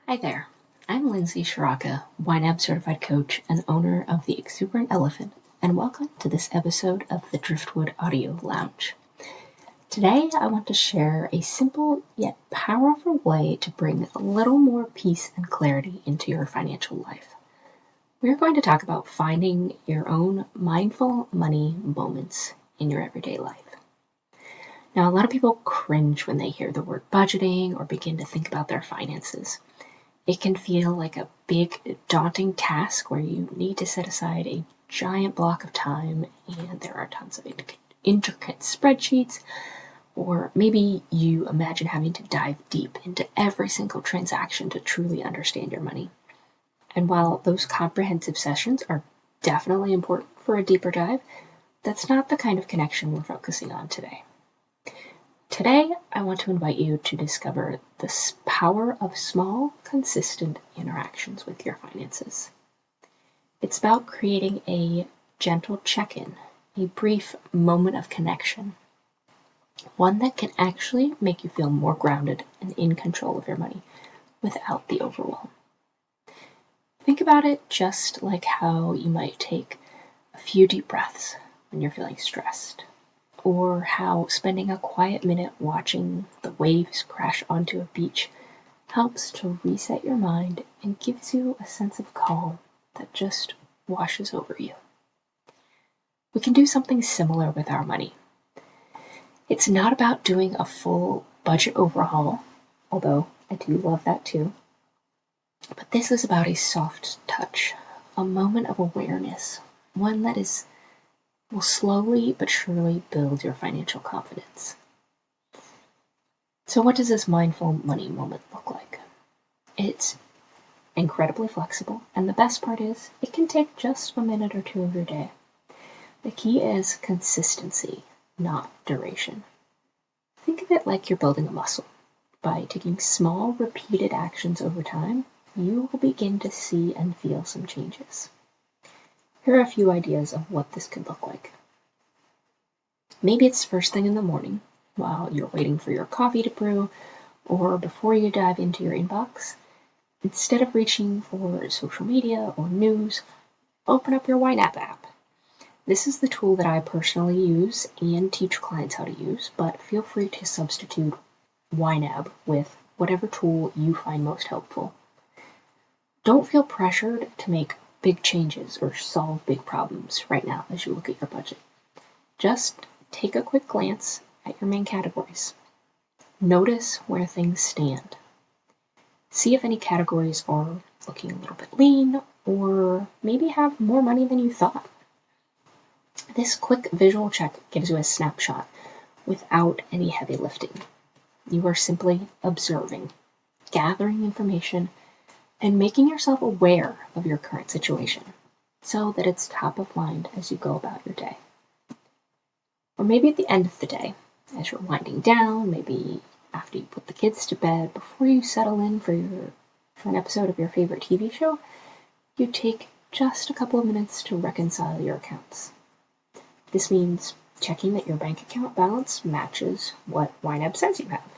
Hi there. I'm Lindsay Shiraka, YNAB certified coach and owner of the Exuberant Elephant, and welcome to this episode of the Driftwood Audio Lounge. Today, I want to share a simple yet powerful way to bring a little more peace and clarity into your financial life. We're going to talk about finding your own mindful money moments in your everyday life. Now, a lot of people cringe when they hear the word budgeting or begin to think about their finances. It can feel like a big, daunting task where you need to set aside a giant block of time and there are tons of intricate spreadsheets, or maybe you imagine having to dive deep into every single transaction to truly understand your money. And while those comprehensive sessions are definitely important for a deeper dive, that's not the kind of connection we're focusing on today. Today, I want to invite you to discover the power of small, consistent interactions with your finances. It's about creating a gentle check-in, a brief moment of connection, one that can actually make you feel more grounded and in control of your money without the overwhelm. Think about it just like how you might take a few deep breaths when you're feeling stressed, or how spending a quiet minute watching the waves crash onto a beach helps to reset your mind and gives you a sense of calm that just washes over you. We can do something similar with our money. It's not about doing a full budget overhaul, although I do love that too, but this is about a soft touch, a moment of awareness, one that will slowly but surely build your financial confidence. So what does this mindful money moment look like? It's incredibly flexible, and the best part is it can take just a minute or two of your day. The key is consistency, not duration. Think of it like you're building a muscle. By taking small, repeated actions over time, you will begin to see and feel some changes. Here are a few ideas of what this could look like. Maybe it's first thing in the morning, while you're waiting for your coffee to brew, or before you dive into your inbox. Instead of reaching for social media or news, open up your YNAB app. This is the tool that I personally use and teach clients how to use, but feel free to substitute YNAB with whatever tool you find most helpful. Don't feel pressured to make big changes or solve big problems right now as you look at your budget. Just take a quick glance at your main categories. Notice where things stand. See if any categories are looking a little bit lean or maybe have more money than you thought. This quick visual check gives you a snapshot without any heavy lifting. You are simply observing, gathering information, and making yourself aware of your current situation so that it's top of mind as you go about your day. Or maybe at the end of the day, as you're winding down, maybe after you put the kids to bed, before you settle in for an episode of your favorite TV show, you take just a couple of minutes to reconcile your accounts. This means checking that your bank account balance matches what YNAB says you have.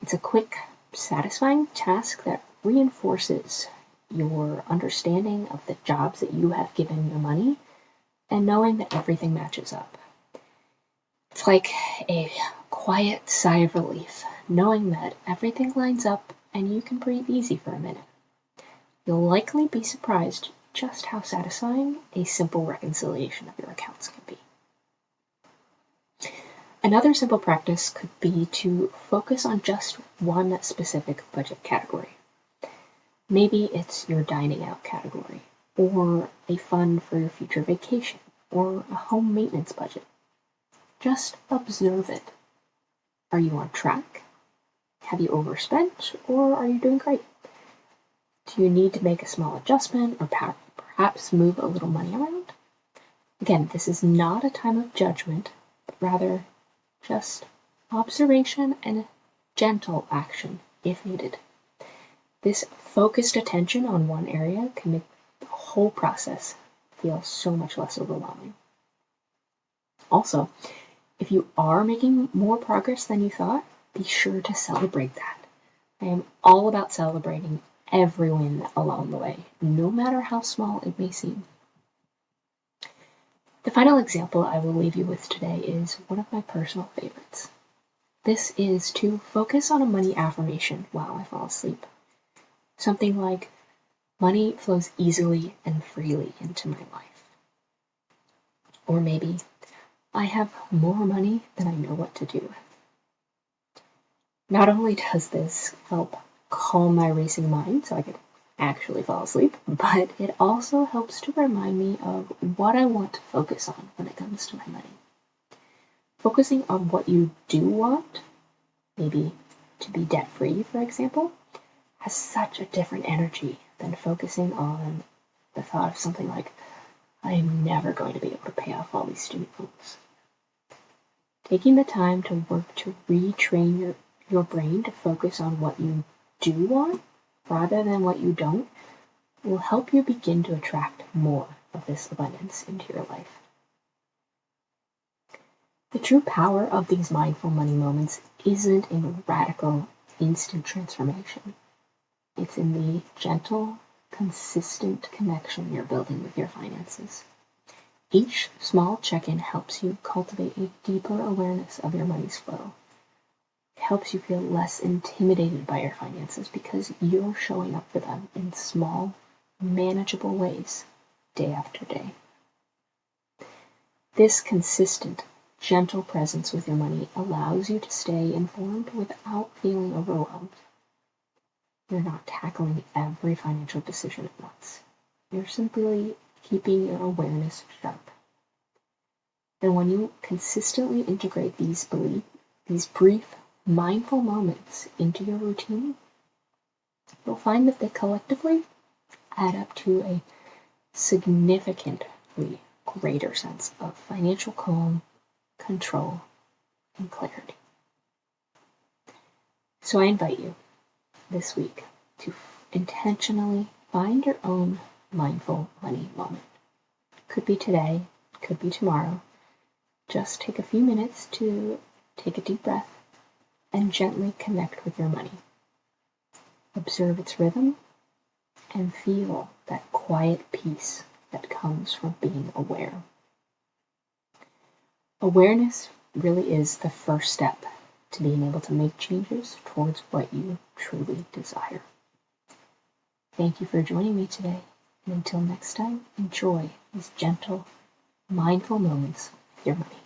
It's a quick, satisfying task that reinforces your understanding of the jobs that you have given your money and knowing that everything matches up. It's like a quiet sigh of relief, knowing that everything lines up and you can breathe easy for a minute. You'll likely be surprised just how satisfying a simple reconciliation of your accounts can be. Another simple practice could be to focus on just one specific budget category. Maybe it's your dining out category, or a fund for your future vacation, or a home maintenance budget. Just observe it. Are you on track? Have you overspent, or are you doing great? Do you need to make a small adjustment, or perhaps move a little money around? Again, this is not a time of judgment, but rather just observation and gentle action if needed. This focused attention on one area can make the whole process feel so much less overwhelming. Also, if you are making more progress than you thought, be sure to celebrate that. I am all about celebrating every win along the way, no matter how small it may seem. The final example I will leave you with today is one of my personal favorites. This is to focus on a money affirmation while I fall asleep. Something like, money flows easily and freely into my life. Or maybe, I have more money than I know what to do with. Not only does this help calm my racing mind so I could actually fall asleep, but it also helps to remind me of what I want to focus on when it comes to my money. Focusing on what you do want, maybe to be debt-free, for example, has such a different energy than focusing on the thought of something like, I am never going to be able to pay off all these student loans. Taking the time to work to retrain your brain to focus on what you do want rather than what you don't will help you begin to attract more of this abundance into your life. The true power of these mindful money moments isn't in radical, instant transformation. It's in the gentle, consistent connection you're building with your finances. Each small check-in helps you cultivate a deeper awareness of your money's flow. It helps you feel less intimidated by your finances because you're showing up for them in small, manageable ways, day after day. This consistent, gentle presence with your money allows you to stay informed without feeling overwhelmed. You're not tackling every financial decision at once. You're simply keeping your awareness sharp. And when you consistently integrate these brief, mindful moments into your routine, you'll find that they collectively add up to a significantly greater sense of financial calm, control, and clarity. So I invite you this week to intentionally find your own mindful money moment. Could be today, could be tomorrow. Just take a few minutes to take a deep breath and gently connect with your money. Observe its rhythm and feel that quiet peace that comes from being aware. Awareness really is the first step to being able to make changes towards what you truly desire. Thank you for joining me today, and until next time, enjoy these gentle, mindful moments with your money.